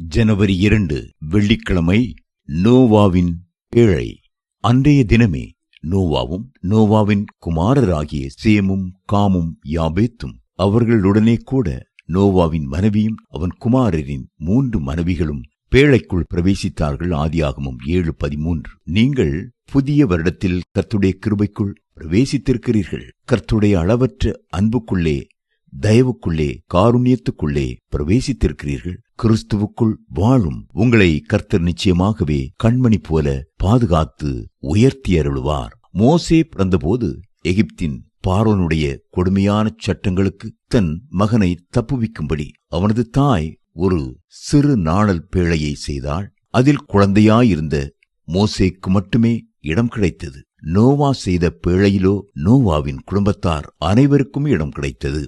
ஜனவரி 2 வெள்ளிக்கிழமை. நோவாவின் பேழை. அன்றைய தினமே நோவாவும் நோவாவின் குமாரராகிய சேமும் காமும் யாபேத்தும் அவர்களுடனே கூட நோவாவின் மனைவியும் அவன் குமாரரின் 3 மனைவிகளும் பேழைக்குள் பிரவேசித்தார்கள். ஆதியாகமம் 7:13. நீங்கள் புதிய வருடத்தில் கர்த்தருடைய கிருபைக்குள் பிரவேசித்திருக்கிறீர்கள். கர்த்தருடைய அளவற்ற அன்புக்குள்ளே, தயவுக்குள்ளே, காருண்யத்துக்குள்ளே பிரவேசித்திருக்கிறீர்கள். கிறிஸ்துவுக்குள் வாழும் உங்களை கர்த்தர் நிச்சயமாகவே கண்மணி போல பாதுகாத்து உயர்த்தி அருளுவார். மோசே பிறந்தபோது எகிப்தின் பார்வோனுடைய கொடுமையான சட்டங்களுக்கு தன் மகனை தப்புவிக்கும்படி அவனது தாய் ஒரு சிறு நாணல் பேழையை செய்தாள். அதில் குழந்தையாயிருந்த மோசேக்கு மட்டுமே இடம் கிடைத்தது. நோவா செய்த பேழையிலோ நோவாவின் குடும்பத்தார் அனைவருக்கும் இடம் கிடைத்தது.